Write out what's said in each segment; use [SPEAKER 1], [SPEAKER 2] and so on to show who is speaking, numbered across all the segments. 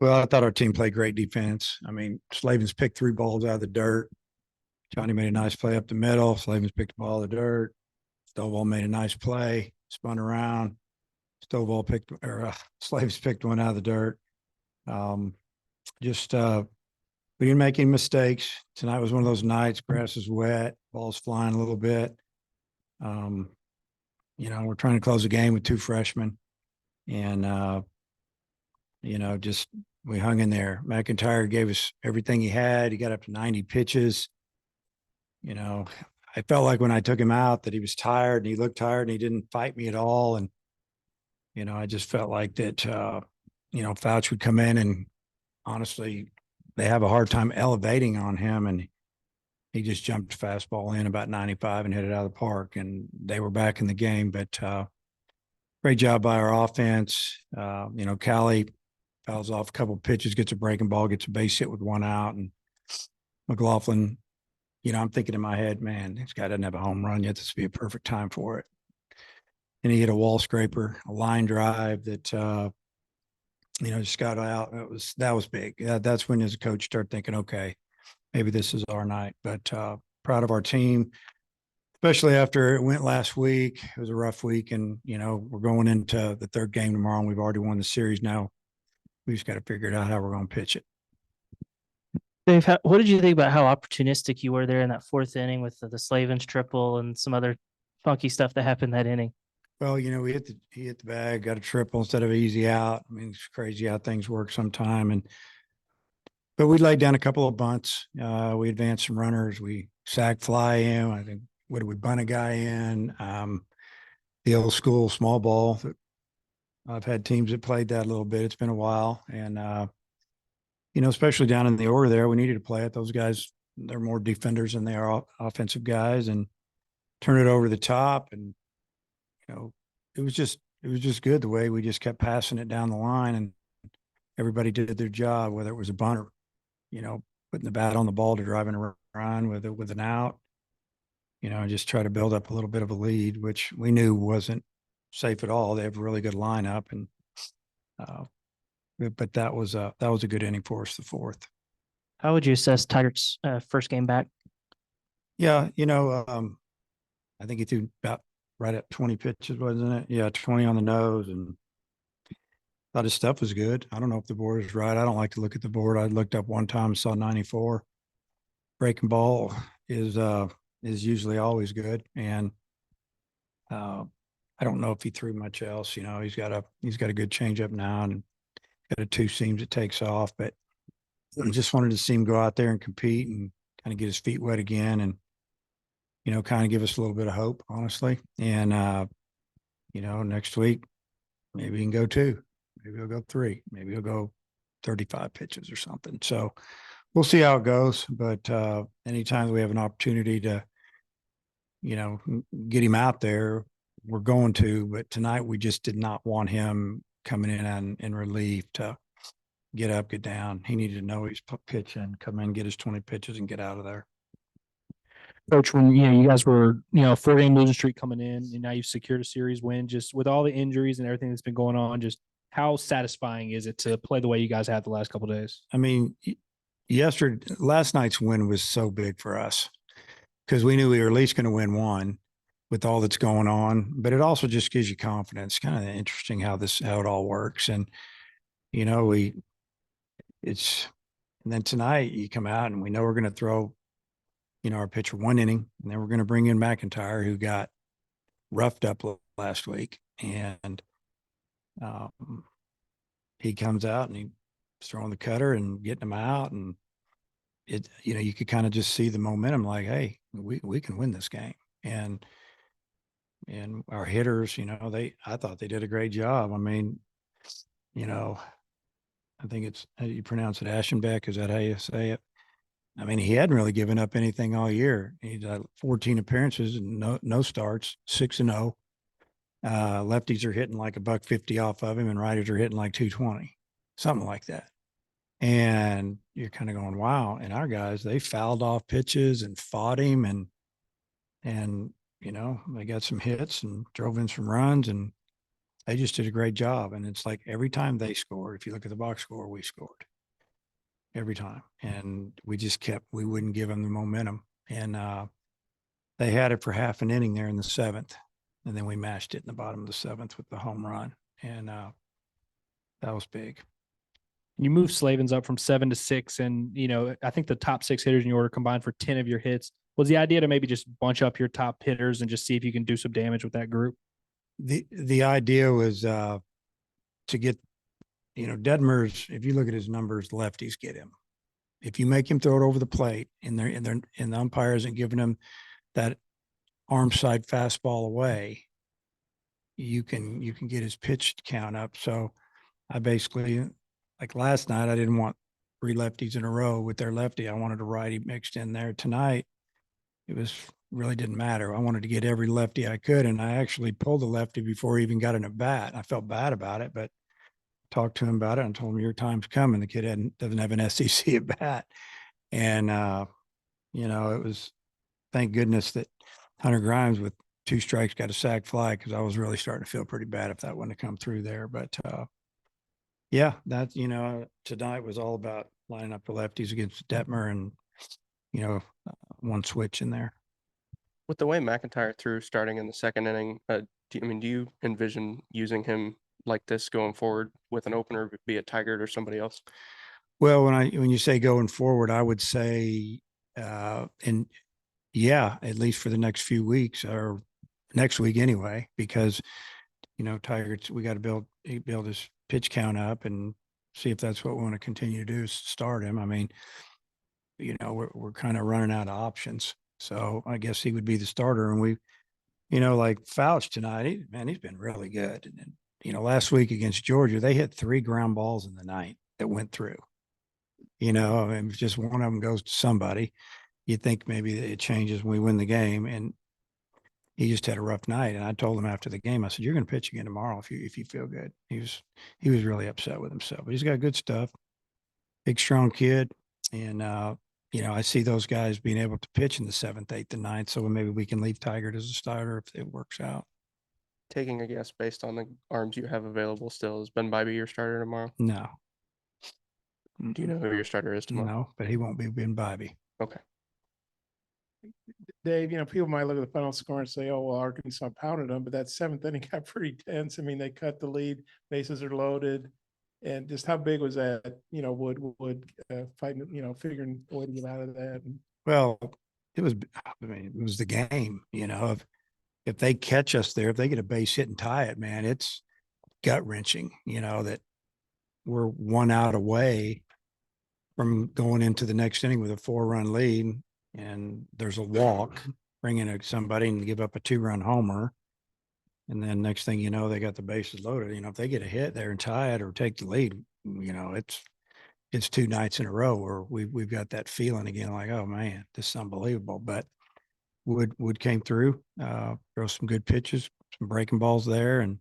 [SPEAKER 1] Well, I thought our team played great defense. I mean, Slavens picked 3 balls out of the dirt. Johnny made a nice play up the middle. Slavens picked the ball out of the dirt. Stovall made a nice play, spun around. Stovall picked, or Slavens picked one out of the dirt. Um, just we didn't make any mistakes. Tonight was one of those nights. Grass is wet, ball's flying a little bit. Um, we're trying to close the game with 2 freshmen, and just we hung in there. McIntyre gave us everything he had. He got up to 90 pitches. I felt like when I took him out that he was tired and he looked tired and he didn't fight me at all. And, I just felt like that, Fouch would come in and honestly, they have a hard time elevating on him. And he just jumped fastball in about 95 and hit it out of the park. And they were back in the game. But great job by our offense. Callie fouls off a couple of pitches, gets a breaking ball, gets a base hit with 1 out. And McLaughlin, I'm thinking in my head, man, this guy doesn't have a home run yet. This would be a perfect time for it. And he hit a wall scraper, a line drive that, just got out. That was big. That's when as a coach start thinking, okay, maybe this is our night. But proud of our team, especially after it went last week. It was a rough week, and we're going into the 3rd game tomorrow, and we've already won the series. Now we just got to figure it out how we're going to pitch it.
[SPEAKER 2] Dave, what did you think about how opportunistic you were there in that 4th inning with the Slavens triple and some other funky stuff that happened that inning?
[SPEAKER 1] Well, he hit the bag, got a triple instead of an easy out. I mean, it's crazy how things work sometime. But we laid down a couple of bunts. We advanced some runners. We sacked fly in. I think what did we bunt a guy in? The old school small ball. I've had teams that played that a little bit. It's been a while, and especially down in the order there, we needed to play it. Those guys, they're more defenders than they are offensive guys, and turn it over the top. And it was just good the way we just kept passing it down the line, and everybody did their job, whether it was a bunt or, putting the bat on the ball to drive in a run with an out, just try to build up a little bit of a lead, which we knew wasn't safe at all. They have a really good lineup, and but that was a good inning for us, the 4th.
[SPEAKER 2] How would you assess Tyggart's first game back?
[SPEAKER 1] Yeah, I think he threw about right at 20 pitches, wasn't it? Yeah, 20 on the nose, and thought his stuff was good. I don't know if the board is right. I don't like to look at the board. I looked up one time, saw 94. Breaking ball is usually always good, and I don't know if he threw much else. He's got a good changeup now and got a 2 seams that takes off. But I just wanted to see him go out there and compete and kind of get his feet wet again, and kind of give us a little bit of hope, honestly. And next week maybe he can go 2, maybe he'll go 3, maybe he'll go 35 pitches or something. So we'll see how it goes. But anytime we have an opportunity to, get him out there, we're going to. But tonight we just did not want him coming in relief to get up, get down. He needed to know he's pitching, come in, get his 20 pitches, and get out of there.
[SPEAKER 3] Coach, when you guys were 4-game losing streak coming in, and now you've secured a series win, just with all the injuries and everything that's been going on, just how satisfying is it to play the way you guys had the last couple of days?
[SPEAKER 1] I mean, last night's win was so big for us because we knew we were at least going to win one with all that's going on, but it also just gives you confidence. Kind of interesting how it all works. And, and then tonight you come out and we know we're going to throw, our pitcher 1 inning, and then we're going to bring in McIntyre, who got roughed up last week. And he comes out and he's throwing the cutter and getting them out. And you could kind of just see the momentum, like, hey, we can win this game. And our hitters, I thought they did a great job. I mean, I think it's, how do you pronounce it? Aschenbeck. Is that how you say it? I mean, he hadn't really given up anything all year. He's had 14 appearances and no starts, 6-0. Lefties are hitting like $150 off of him, and righties are hitting like 220, something like that. And you're kind of going, wow. And our guys, they fouled off pitches and fought him, and they got some hits and drove in some runs. And they just did a great job. And it's like every time they scored, if you look at the box score, we scored every time. And we wouldn't give them the momentum. And they had it for half an inning there in the seventh. And then we mashed it in the bottom of the seventh with the home run. And that was big.
[SPEAKER 3] You moved Slavens up from 7 to 6, and I think the top 6 hitters in your order combined for 10 of your hits. Was the idea to maybe just bunch up your top hitters and just see if you can do some damage with that group?
[SPEAKER 1] The idea was to get, Detmer's. If you look at his numbers, lefties get him. If you make him throw it over the plate, and the umpire isn't giving him that arm side fastball away, you can get his pitch count up. So I basically, like last night, I didn't want 3 lefties in a row with their lefty. I wanted a righty mixed in there. Tonight, it really didn't matter. I wanted to get every lefty I could, and I actually pulled the lefty before he even got an at bat. I felt bad about it, but talked to him about it and told him your time's coming. The kid doesn't have an SEC at bat, and it was, thank goodness that Hunter Grimes with 2 strikes got a sac fly, because I was really starting to feel pretty bad if that wouldn't have come through there. But yeah, that, tonight was all about lining up the lefties against Detmer and, one switch in there.
[SPEAKER 4] With the way McIntyre threw starting in the second inning, do you envision using him like this going forward with an opener, be it Tigert or somebody else?
[SPEAKER 1] Well, when you say going forward, I would say, and yeah, at least for the next few weeks or next week anyway, because, Tigers, we got to build his pitch count up and see if that's what we want to continue to do, is start him. I mean, we're kind of running out of options. So I guess he would be the starter. And we, like Fouch tonight, he's been really good. And last week against Georgia, they hit 3 ground balls in the ninth that went through. I mean, if just one of them goes to somebody, you think maybe it changes when we win the game. And he just had a rough night. And I told him after the game, I said, "You're going to pitch again tomorrow if you feel good." He was really upset with himself, but he's got good stuff. Big, strong kid. And, I see those guys being able to pitch in the 7th, 8th, and 9th. So maybe we can leave Tigert as a starter if it works out.
[SPEAKER 4] Taking a guess based on the arms you have available still, is Ben Bybee your starter tomorrow?
[SPEAKER 1] No.
[SPEAKER 4] Do you know who your starter is tomorrow?
[SPEAKER 1] No, but he won't be Ben Bybee.
[SPEAKER 4] Okay.
[SPEAKER 5] Dave, people might look at the final score and say, "Oh, well, Arkansas pounded them," but that 7th inning got pretty tense. I mean, they cut the lead, bases are loaded, and just how big was that? Would fighting, figuring a way to get out of that.
[SPEAKER 1] Well, it was the game. If they catch us there, if they get a base hit and tie it, man, it's gut wrenching. That we're 1 out away from going into the next inning with a 4-run lead, and there's a walk, bring in somebody and give up a 2-run homer. And then next thing you know, they got the bases loaded. If they get a hit there and tie it or take the lead, it's 2 nights in a row where we've got that feeling again, like, oh man, this is unbelievable. But Wood came through, throw some good pitches, some breaking balls there, and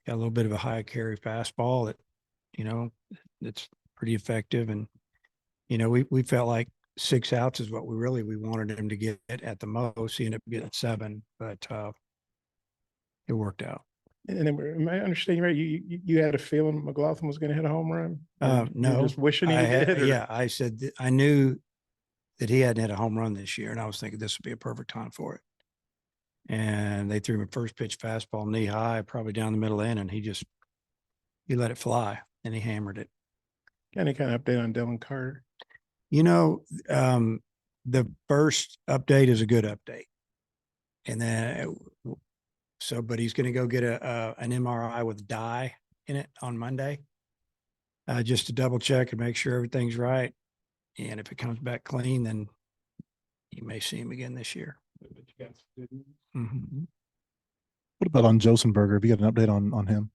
[SPEAKER 1] got a little bit of a high carry fastball that, it's pretty effective. And, we felt like 6 outs is what we wanted him to get at the most. He ended up getting 7, but it worked out.
[SPEAKER 5] And then, am I understanding right? You had a feeling McLaughlin was going to hit a home run?
[SPEAKER 1] No,
[SPEAKER 5] just wishing he did.
[SPEAKER 1] Yeah, I said I knew that he hadn't hit a home run this year, and I was thinking this would be a perfect time for it. And they threw him a first pitch fastball knee high, probably down the middle end, and he let it fly and he hammered it.
[SPEAKER 5] Any kind of update on Dylan Carter?
[SPEAKER 1] The first update is a good update, and then but he's going to go get an MRI with dye in it on Monday, just to double check and make sure everything's right. And if it comes back clean, then you may see him again this year. Mm-hmm.
[SPEAKER 6] What about on Josenberger? Have you got an update on him?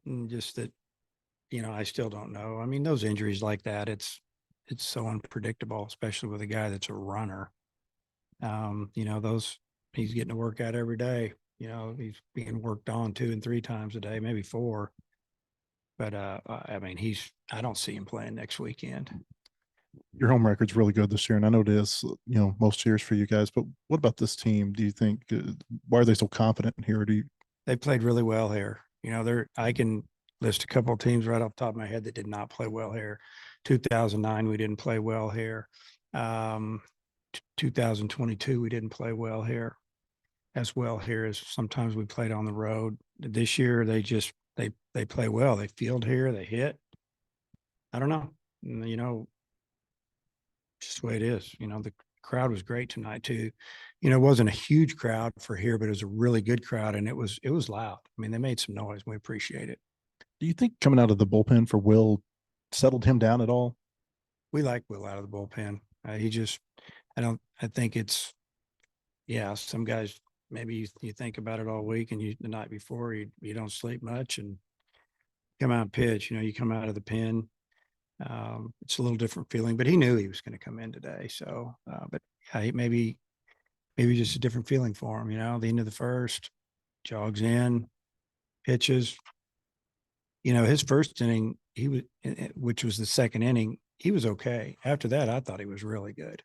[SPEAKER 1] And just that, I still don't know. I mean, those injuries like that, it's so unpredictable, especially with a guy that's a runner. He's getting to work out every day. He's being worked on 2 and 3 times a day, maybe 4. But I mean, I don't see him playing next weekend.
[SPEAKER 6] Your home record's really good this year, and I know it is, most years for you guys. But what about this team? Do you think why are they so confident here? Do
[SPEAKER 1] they played really well here. You know, I can list a couple of teams right off the top of my head that did not play well here. 2009, we didn't play well here. 2022, we didn't play well here as well here as sometimes we played on the road. This year, they play well. They field here, they hit. I don't know. You know, just the way it is. You know, the crowd was great tonight too. You know, it wasn't a huge crowd for here, but it was a really good crowd, and it was loud. I mean, they made some noise. We appreciate it.
[SPEAKER 6] Do you think coming out of the bullpen for Will settled him down at all?
[SPEAKER 1] We like Will out of the bullpen. I think it's, yeah, some guys, maybe you think about it all week and the night before you don't sleep much and come out and pitch, you know, you come out of the pen. It's a little different feeling, but he knew he was going to come in today. So, but yeah, maybe just a different feeling for him, you know, the end of the first, jogs in, pitches. You know, his first inning, which was the second inning, he was okay. After that, I thought he was really good.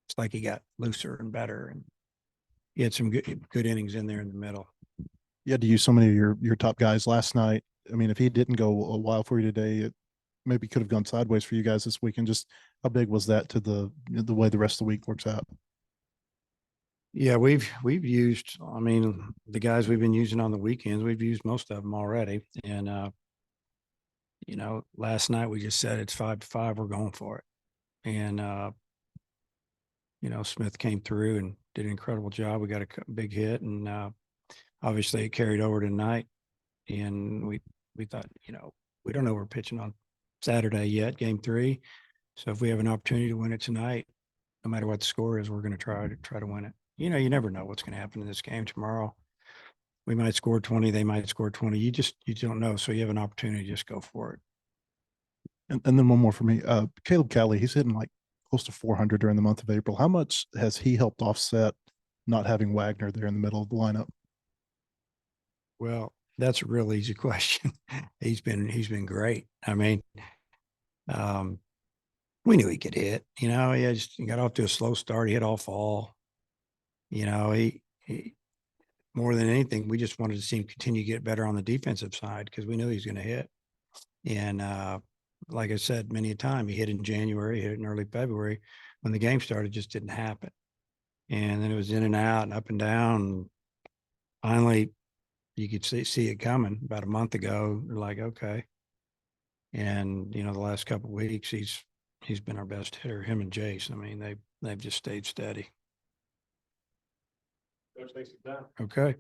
[SPEAKER 1] It's like he got looser and better, and he had some good innings in there in the middle.
[SPEAKER 6] You had to use so many of your top guys last night. I mean, if he didn't go a while for you today, it maybe could have gone sideways for you guys this weekend. Just how big was that to the way the rest of the week works out?
[SPEAKER 1] Yeah, we've used, I mean, the guys we've been using on the weekends, we've used most of them already. And you know, last night we just said it's 5-5, we're going for it. And you know, Smith came through and did an incredible job. We got a big hit, and obviously it carried over tonight. And we thought, you know, we don't know we're pitching on Saturday yet, game 3. So if we have an opportunity to win it tonight, no matter what the score is, we're going to try to win it. You know, you never know what's going to happen in this game tomorrow. We might score 20, they might score 20. You don't know. So you have an opportunity, just go for it.
[SPEAKER 6] And then one more for me. Caleb Cali, he's hitting like close to 400 during the month of April. How much has he helped offset not having Wagner there in the middle of the lineup?
[SPEAKER 1] Well, that's a real easy question. He's been great. I mean, we knew he could hit. You know, he got off to a slow start. He hit all fall. You know, he more than anything, we just wanted to see him continue to get better on the defensive side because we knew he was going to hit. And like I said, many a time, he hit in January, hit in early February. When the game started, it just didn't happen. And then it was in and out and up and down. And finally, you could see it coming about a month ago. You're like, okay. And, you know, the last couple of weeks, he's been our best hitter, him and Jace. I mean, they've just stayed steady. Okay.